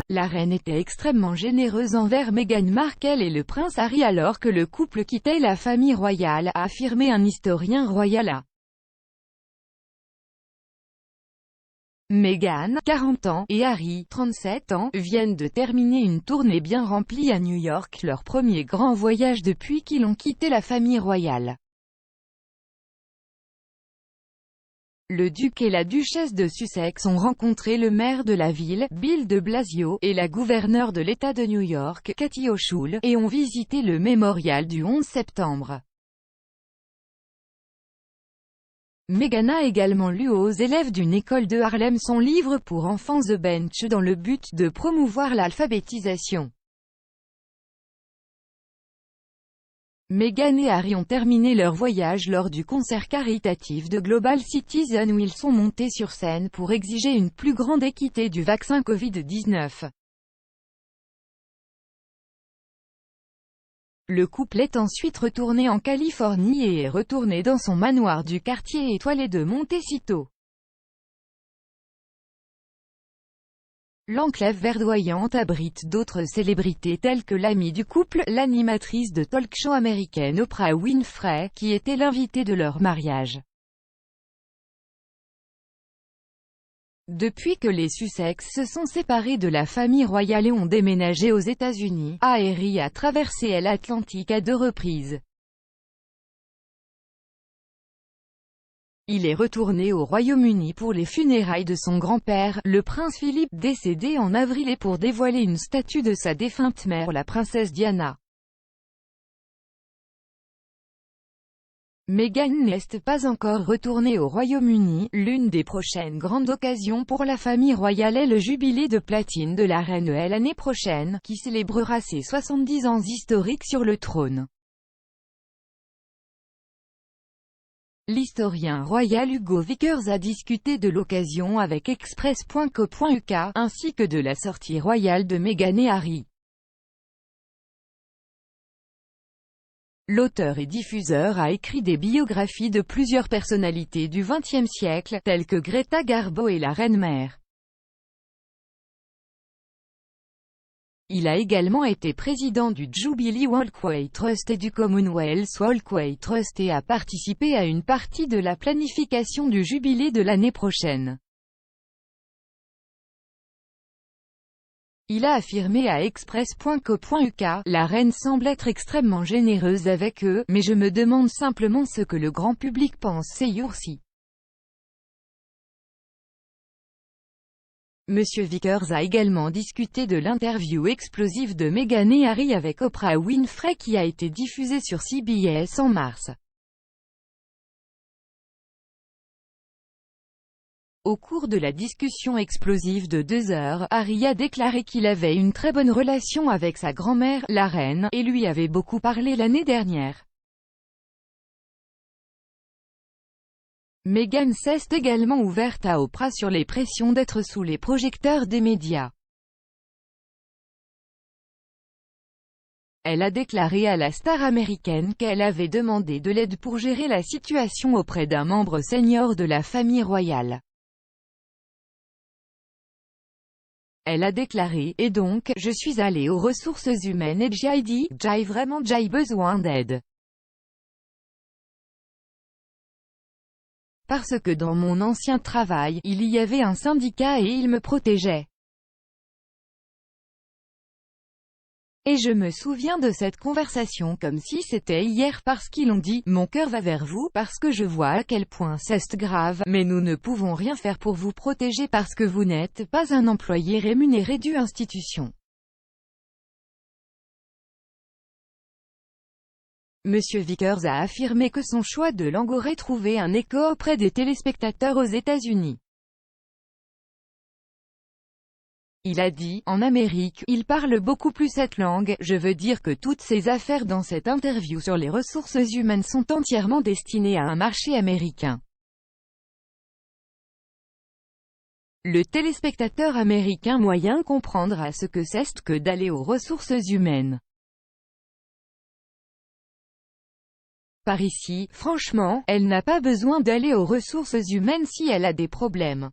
la reine était extrêmement généreuse envers Meghan Markle et le prince Harry alors que le couple quittait la famille royale, a affirmé un historien royal à Meghan, 40 ans, et Harry, 37 ans, viennent de terminer une tournée bien remplie à New York, leur premier grand voyage depuis qu'ils ont quitté la famille royale. Le duc et la duchesse de Sussex ont rencontré le maire de la ville, Bill de Blasio, et la gouverneure de l'État de New York, Kathy Hochul, et ont visité le mémorial du 11 septembre. Meghan a également lu aux élèves d'une école de Harlem son livre pour enfants The Bench dans le but de promouvoir l'alphabétisation. Meghan et Harry ont terminé leur voyage lors du concert caritatif de Global Citizen où ils sont montés sur scène pour exiger une plus grande équité du vaccin Covid-19. Le couple est ensuite retourné en Californie et est retourné dans son manoir du quartier étoilé de Montecito. L'enclave verdoyante abrite d'autres célébrités telles que l'amie du couple, l'animatrice de talk-show américaine Oprah Winfrey, qui était l'invitée de leur mariage. Depuis que les Sussex se sont séparés de la famille royale et ont déménagé aux États-Unis, Harry a traversé l'Atlantique à 2 reprises. Il est retourné au Royaume-Uni pour les funérailles de son grand-père, le prince Philippe, décédé en avril et pour dévoiler une statue de sa défunte mère, la princesse Diana. Meghan n'est pas encore retournée au Royaume-Uni. L'une des prochaines grandes occasions pour la famille royale est le jubilé de platine de la reine l'année prochaine, qui célébrera ses 70 ans historiques sur le trône. L'historien royal Hugo Vickers a discuté de l'occasion avec Express.co.uk, ainsi que de la sortie royale de Meghan et Harry. L'auteur et diffuseur a écrit des biographies de plusieurs personnalités du XXe siècle, telles que Greta Garbo et la reine-mère. Il a également été président du Jubilee Walkway Trust et du Commonwealth Walkway Trust et a participé à une partie de la planification du jubilé de l'année prochaine. Il a affirmé à Express.co.uk, « La reine semble être extrêmement généreuse avec eux, mais je me demande simplement ce que le grand public pense ces jours-ci. » Monsieur Vickers a également discuté de l'interview explosive de Meghan et Harry avec Oprah Winfrey qui a été diffusée sur CBS en mars. Au cours de la discussion explosive de 2 heures, Harry a déclaré qu'il avait une très bonne relation avec sa grand-mère, la reine, et lui avait beaucoup parlé l'année dernière. Meghan s'est également ouverte à Oprah sur les pressions d'être sous les projecteurs des médias. Elle a déclaré à la star américaine qu'elle avait demandé de l'aide pour gérer la situation auprès d'un membre senior de la famille royale. Elle a déclaré, et donc, je suis allée aux ressources humaines et j'ai dit, j'ai besoin d'aide. Parce que dans mon ancien travail, il y avait un syndicat et il me protégeait. Et je me souviens de cette conversation comme si c'était hier parce qu'ils ont dit « Mon cœur va vers vous parce que je vois à quel point c'est grave, mais nous ne pouvons rien faire pour vous protéger parce que vous n'êtes pas un employé rémunéré du institution. » Monsieur Vickers a affirmé que son choix de langue aurait trouvé un écho auprès des téléspectateurs aux États-Unis. Il a dit, en Amérique, il parle beaucoup plus cette langue, je veux dire que toutes ces affaires dans cette interview sur les ressources humaines sont entièrement destinées à un marché américain. Le téléspectateur américain moyen comprendra ce que c'est que d'aller aux ressources humaines. Par ici, franchement, elle n'a pas besoin d'aller aux ressources humaines si elle a des problèmes.